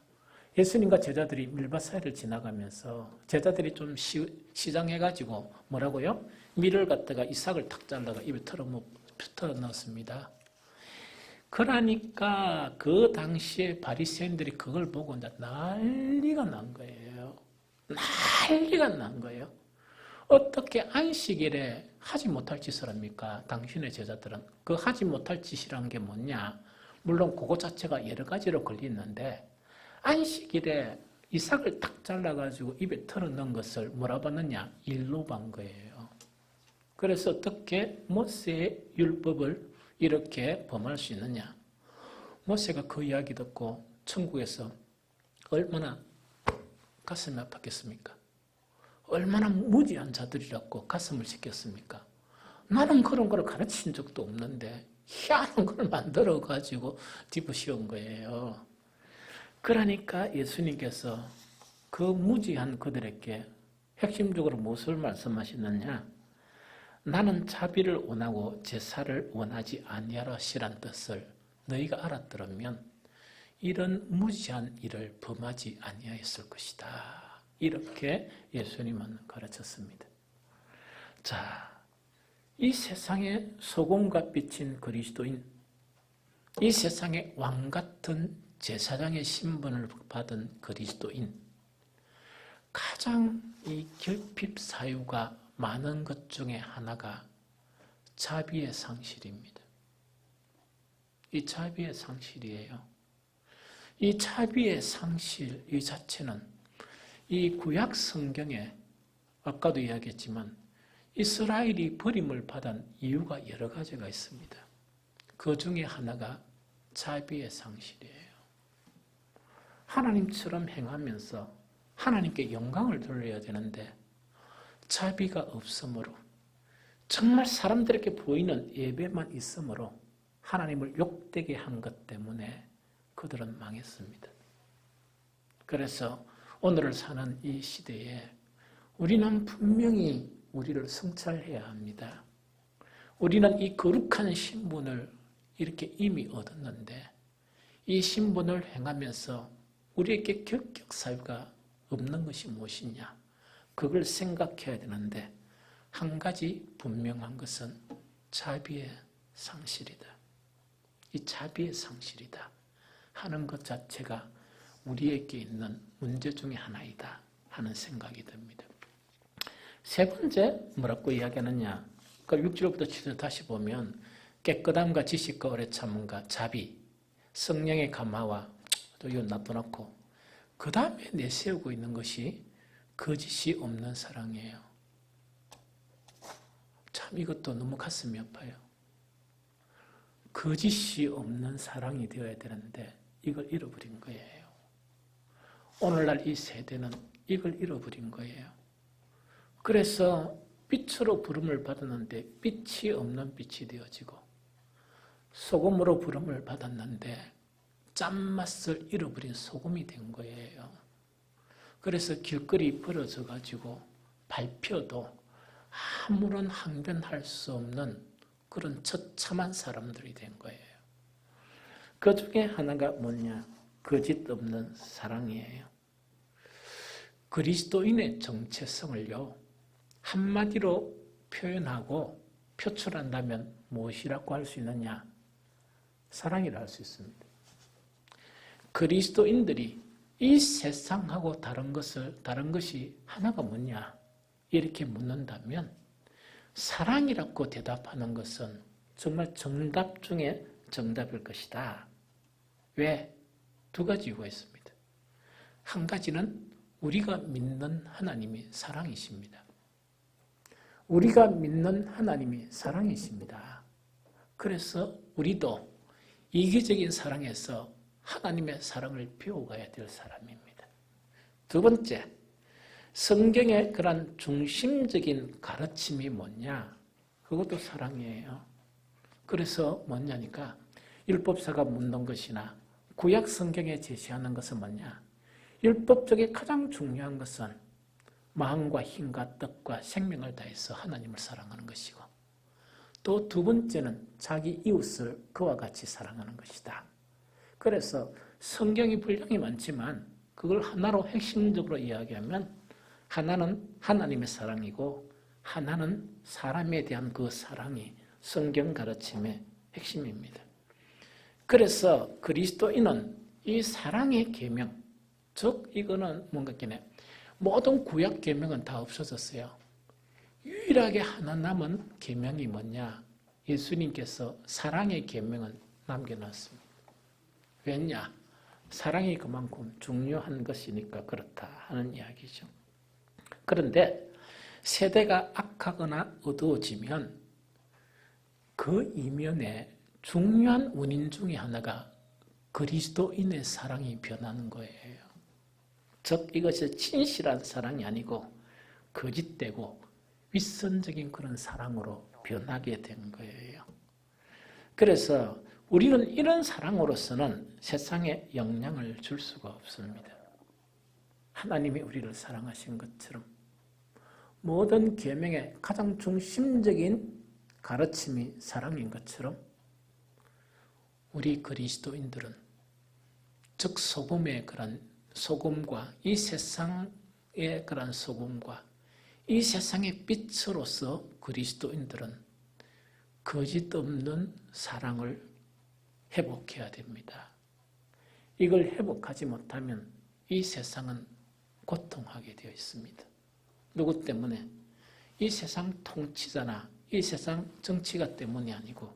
예수님과 제자들이 밀밭 사이를 지나가면서 제자들이 좀 시장해가지고 뭐라고요? 밀을 갖다가 이삭을 탁 잘라가 입에 털어 넣었습니다. 그러니까 그 당시에 바리새인들이 그걸 보고 이제 난리가 난 거예요. 난리가 난 거예요. 어떻게 안식일에 하지 못할 짓을 합니까? 당신의 제자들은. 그 하지 못할 짓이란 게 뭐냐? 물론 그거 자체가 여러 가지로 걸리는데 안식일에 이삭을 탁 잘라가지고 입에 털어 넣은 것을 뭐라 봤느냐? 일로 반 거예요. 그래서 어떻게 모세의 율법을 이렇게 범할 수 있느냐? 모세가 그 이야기 듣고 천국에서 얼마나 가슴이 아팠겠습니까? 얼마나 무지한 자들이라고 가슴을 찢겼습니까? 나는 그런 걸 가르친 적도 없는데 희한한 걸 만들어가지고 뒤부씌운 거예요. 그러니까 예수님께서 그 무지한 그들에게 핵심적으로 무엇을 말씀하시느냐? 나는 자비를 원하고 제사를 원하지 아니하시란 뜻을 너희가 알았더라면 이런 무지한 일을 범하지 아니하였을 것이다. 이렇게 예수님은 가르쳤습니다. 자, 이 세상에 소금과 빛인 그리스도인, 이 세상에 왕 같은 제사장의 신분을 받은 그리스도인, 가장 이 결핍 사유가 많은 것 중에 하나가 자비의 상실입니다. 이 자비의 상실이에요. 이 자비의 상실 이 자체는 이 구약 성경에 아까도 이야기했지만 이스라엘이 버림을 받은 이유가 여러 가지가 있습니다. 그 중에 하나가 자비의 상실이에요. 하나님처럼 행하면서 하나님께 영광을 돌려야 되는데 자비가 없으므로 정말 사람들에게 보이는 예배만 있으므로 하나님을 욕되게 한 것 때문에 그들은 망했습니다. 그래서 오늘을 사는 이 시대에 우리는 분명히 우리를 성찰해야 합니다. 우리는 이 거룩한 신분을 이렇게 이미 얻었는데 이 신분을 행하면서 우리에게 결격 사유가 없는 것이 무엇이냐? 그걸 생각해야 되는데 한 가지 분명한 것은 자비의 상실이다. 이 자비의 상실이다 하는 것 자체가 우리에게 있는 문제 중에 하나이다 하는 생각이 듭니다. 세 번째 뭐라고 이야기하느냐? 그 6절부터 7절 다시 보면 깨끗함과 지식과 오래 참음과 자비, 성령의 감화와 또 이거 놔둬놓고 그 다음에 내세우고 있는 것이 거짓이 없는 사랑이에요. 참 이것도 너무 가슴이 아파요. 거짓이 없는 사랑이 되어야 되는데 이걸 잃어버린 거예요. 오늘날 이 세대는 이걸 잃어버린 거예요. 그래서 빛으로 부름을 받았는데 빛이 없는 빛이 되어지고 소금으로 부름을 받았는데 짠맛을 잃어버린 소금이 된 거예요. 그래서 길거리 벌어져 가지고 밟혀도 아무런 항변할 수 없는 그런 처참한 사람들이 된 거예요. 그 중에 하나가 뭐냐? 거짓 없는 사랑이에요. 그리스도인의 정체성을요, 한마디로 표현하고 표출한다면 무엇이라고 할 수 있느냐? 사랑이라 할 수 있습니다. 그리스도인들이 이 세상하고 다른 것이 하나가 뭐냐? 이렇게 묻는다면 사랑이라고 대답하는 것은 정말 정답 중에 정답일 것이다. 왜? 두 가지 이유가 있습니다. 한 가지는 우리가 믿는 하나님이 사랑이십니다. 우리가 믿는 하나님이 사랑이십니다. 그래서 우리도 이기적인 사랑에서 하나님의 사랑을 배워가야 될 사람입니다. 두 번째, 성경의 그런 중심적인 가르침이 뭐냐? 그것도 사랑이에요. 그래서 뭐냐니까 율법사가 묻는 것이나 구약 성경에 제시하는 것은 뭐냐? 율법 중에 가장 중요한 것은 마음과 힘과 뜻과 생명을 다해서 하나님을 사랑하는 것이고, 또 두 번째는 자기 이웃을 그와 같이 사랑하는 것이다. 그래서 성경이 분량이 많지만 그걸 하나로 핵심적으로 이야기하면 하나는 하나님의 사랑이고 하나는 사람에 대한 그 사랑이 성경 가르침의 핵심입니다. 그래서 그리스도인은 이 사랑의 계명, 즉 이거는 뭔가 있겠네. 모든 구약 계명은 다 없어졌어요. 유일하게 하나 남은 계명이 뭐냐? 예수님께서 사랑의 계명은 남겨놨습니다. 왜냐? 사랑이 그만큼 중요한 것이니까 그렇다 하는 이야기죠. 그런데 세대가 악하거나 어두워지면 그 이면에 중요한 원인 중에 하나가 그리스도인의 사랑이 변하는 거예요. 즉 이것이 진실한 사랑이 아니고 거짓되고 윗선적인 그런 사랑으로 변하게 된 거예요. 그래서 우리는 이런 사랑으로서는 세상에 영향을 줄 수가 없습니다. 하나님이 우리를 사랑하신 것처럼 모든 계명의 가장 중심적인 가르침이 사랑인 것처럼 우리 그리스도인들은 즉 소금의 그런 소금과 이 세상의 그런 소금과 이 세상의 빛으로서 그리스도인들은 거짓 없는 사랑을 회복해야 됩니다. 이걸 회복하지 못하면 이 세상은 고통하게 되어 있습니다. 누구 때문에? 이 세상 통치자나 이 세상 정치가 때문이 아니고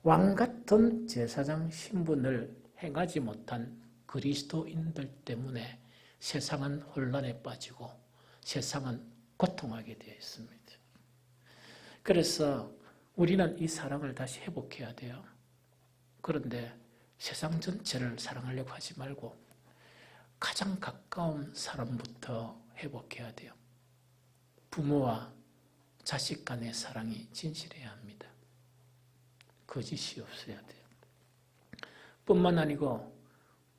왕 같은 제사장 신분을 행하지 못한 그리스도인들 때문에 세상은 혼란에 빠지고 세상은 고통하게 되어 있습니다. 그래서 우리는 이 사랑을 다시 회복해야 돼요. 그런데 세상 전체를 사랑하려고 하지 말고 가장 가까운 사람부터 회복해야 돼요. 부모와 자식 간의 사랑이 진실해야 합니다. 거짓이 없어야 돼요. 뿐만 아니고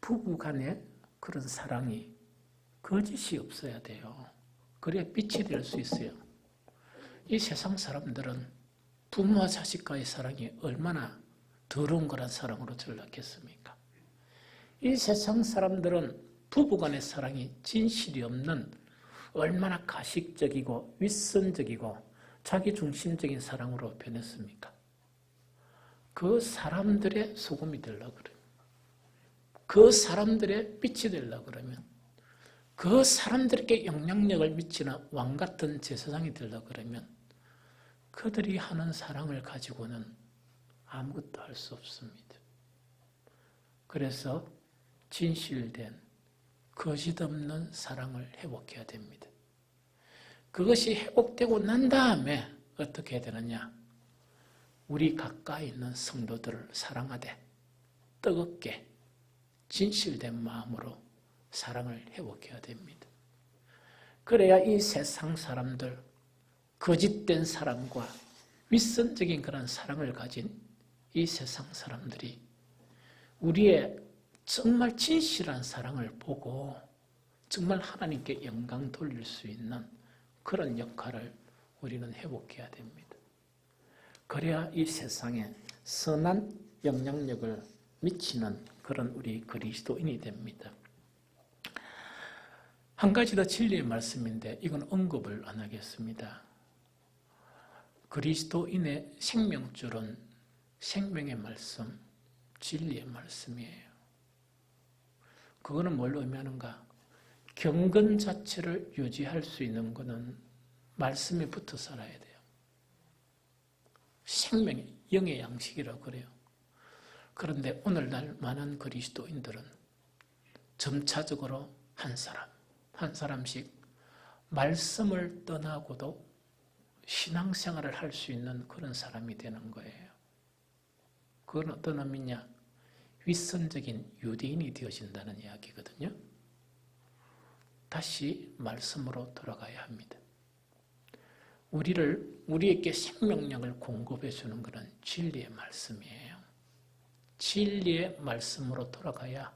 부부 간의 그런 사랑이 거짓이 없어야 돼요. 그래야 빛이 될 수 있어요. 이 세상 사람들은 부모와 자식과의 사랑이 얼마나 더러운 거란 사랑으로 전락했습니까? 이 세상 사람들은 부부 간의 사랑이 진실이 없는 얼마나 가식적이고 윗선적이고 자기중심적인 사랑으로 변했습니까? 그 사람들의 소금이 되려고 그래요. 그 사람들의 빛이 되려고 그러면 그 사람들에게 영향력을 미치는 왕 같은 제사장이 되려고 그러면 그들이 하는 사랑을 가지고는 아무것도 할 수 없습니다. 그래서 진실된 거짓 없는 사랑을 회복해야 됩니다. 그것이 회복되고 난 다음에 어떻게 해야 되느냐? 우리 가까이 있는 성도들을 사랑하되 뜨겁게 진실된 마음으로 사랑을 회복해야 됩니다. 그래야 이 세상 사람들, 거짓된 사랑과 윗선적인 그런 사랑을 가진 이 세상 사람들이 우리의 정말 진실한 사랑을 보고 정말 하나님께 영광 돌릴 수 있는 그런 역할을 우리는 회복해야 됩니다. 그래야 이 세상에 선한 영향력을 미치는 그런 우리 그리스도인이 됩니다. 한 가지 더 진리의 말씀인데 이건 언급을 안 하겠습니다. 그리스도인의 생명줄은 생명의 말씀, 진리의 말씀이에요. 그거는 뭘 의미하는가? 경건 자체를 유지할 수 있는 것은 말씀에 붙어 살아야 돼요. 생명의 영의 양식이라고 그래요. 그런데 오늘날 많은 그리스도인들은 점차적으로 한 사람씩 말씀을 떠나고도 신앙생활을 할 수 있는 그런 사람이 되는 거예요. 그건 어떤 의미냐? 윗선적인 유대인이 되어진다는 이야기거든요. 다시 말씀으로 돌아가야 합니다. 우리에게 생명력을 공급해 주는 것은 진리의 말씀이에요. 진리의 말씀으로 돌아가야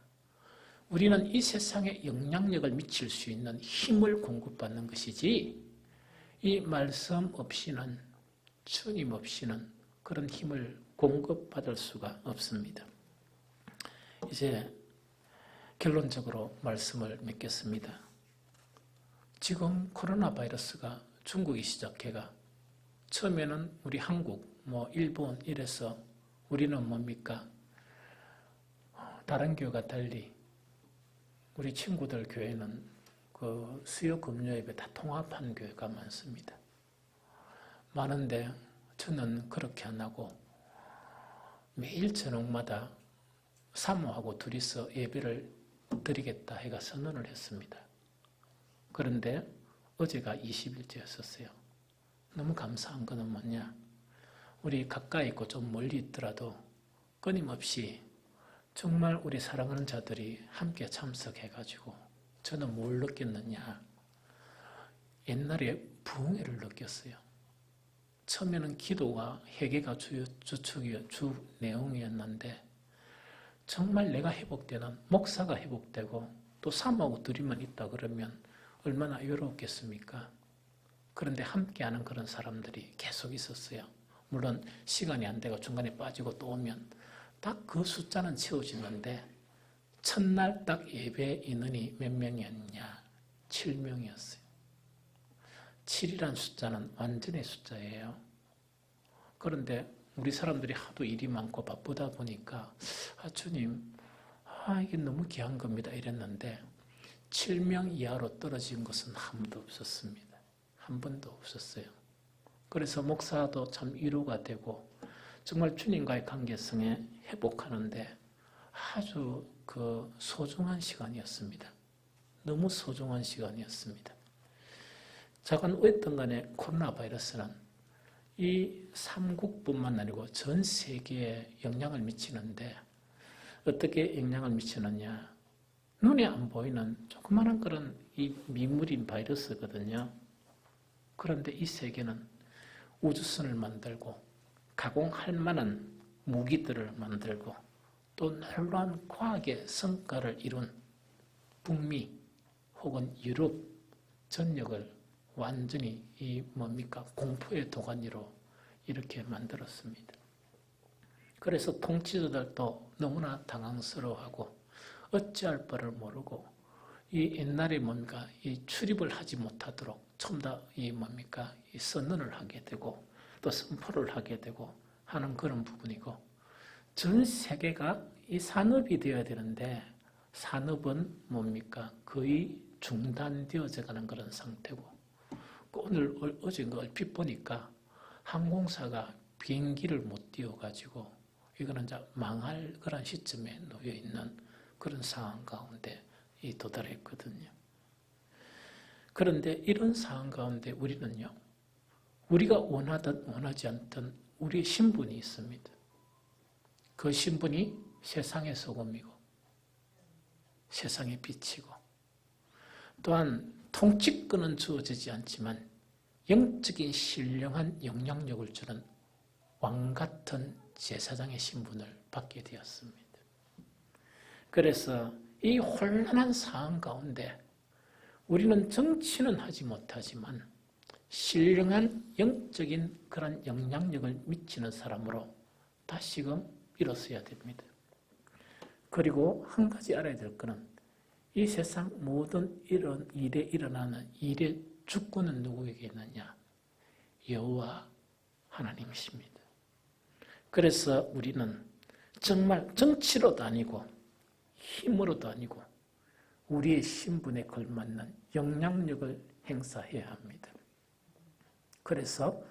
우리는 이 세상에 영향력을 미칠 수 있는 힘을 공급받는 것이지, 이 말씀 없이는, 주님 없이는 그런 힘을 공급받을 수가 없습니다. 이제 결론적으로 말씀을 맺겠습니다. 지금 코로나 바이러스가 중국이 시작해가 처음에는 우리 한국, 일본 이래서 우리는 뭡니까? 다른 교회가 달리 우리 친구들 교회는 그 수요 금요 예배 다 통합한 교회가 많습니다. 많은데 저는 그렇게 안 하고 매일 저녁마다 사모하고 둘이서 예배를 드리겠다 해가 선언을 했습니다. 그런데 어제가 20일째였었어요. 너무 감사한 것은 뭐냐? 우리 가까이 있고 좀 멀리 있더라도 끊임없이 정말 우리 사랑하는 자들이 함께 참석해가지고 저는 뭘 느꼈느냐? 옛날에 부흥회를 느꼈어요. 처음에는 기도가 회개가 주 내용이었는데 정말 내가 회복되는, 목사가 회복되고 또 사모하고 둘이만 있다 그러면 얼마나 외롭겠습니까? 그런데 함께하는 그런 사람들이 계속 있었어요. 물론 시간이 안 되고 중간에 빠지고 또 오면 딱 그 숫자는 채워지는데 첫날 딱 예배 인원이 몇 명이었냐? 7명이었어요. 7이라는 숫자는 완전의 숫자예요. 그런데 우리 사람들이 하도 일이 많고 바쁘다 보니까 주님, 이게 너무 귀한 겁니다 이랬는데 7명 이하로 떨어진 것은 한 번도 없었습니다. 한 번도 없었어요. 그래서 목사도 참 위로가 되고 정말 주님과의 관계성에 회복하는데 아주 소중한 시간이었습니다. 너무 소중한 시간이었습니다. 자건 어쨌든 간에 코로나 바이러스는 이 삼국뿐만 아니고 전 세계에 영향을 미치는데 어떻게 영향을 미치느냐? 눈에 안 보이는 조그마한 그런 이 미물인 바이러스거든요. 그런데 이 세계는 우주선을 만들고 가공할 만한 무기들을 만들고 또 놀라운 과학의 성과를 이룬 북미 혹은 유럽 전역을 완전히 공포의 도가니로 이렇게 만들었습니다. 그래서 통치자들도 너무나 당황스러워하고 어찌할 바를 모르고 이 옛날에 이 출입을 하지 못하도록 전부 다 이 선언을 하게 되고 또 선포를 하게 되고 하는 그런 부분이고, 전 세계가 이 산업이 되어야 되는데 산업은 거의 중단되어져 가는 그런 상태고, 어제 얼핏 보니까 항공사가 비행기를 못 띄워가지고 이거는 이제 망할 그런 시점에 놓여 있는 그런 상황 가운데 도달했거든요. 그런데 이런 상황 가운데 우리는요, 우리가 원하든 원하지 않든 우리의 신분이 있습니다. 그 신분이 세상의 소금이고 세상의 빛이고, 또한 통치권은 주어지지 않지만 영적인 신령한 영향력을 주는 왕같은 제사장의 신분을 받게 되었습니다. 그래서 이 혼란한 상황 가운데 우리는 정치는 하지 못하지만 신령한 영적인 그런 영향력을 미치는 사람으로 다시금 일어서야 됩니다. 그리고 한 가지 알아야 될 것은 이 세상 모든 이런 일에 일어나는 일의 주권은 누구에게 있느냐? 여호와 하나님이십니다. 그래서 우리는 정말 정치로도 아니고 힘으로도 아니고 우리의 신분에 걸맞는 영향력을 행사해야 합니다. 그래서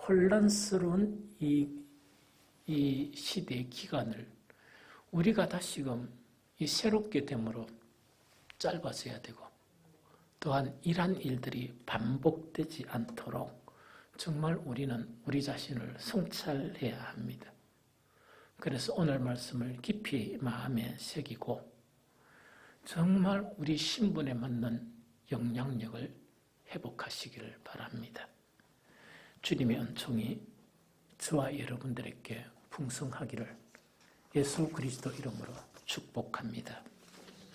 혼란스러운 이 시대의 기간을 우리가 다시금 이 새롭게 됨으로 짧아져야 되고 또한 이러한 일들이 반복되지 않도록 정말 우리는 우리 자신을 성찰해야 합니다. 그래서 오늘 말씀을 깊이 마음에 새기고 정말 우리 신분에 맞는 영향력을 회복하시기를 바랍니다. 주님의 은총이 저와 여러분들에게 풍성하기를 예수 그리스도 이름으로 축복합니다.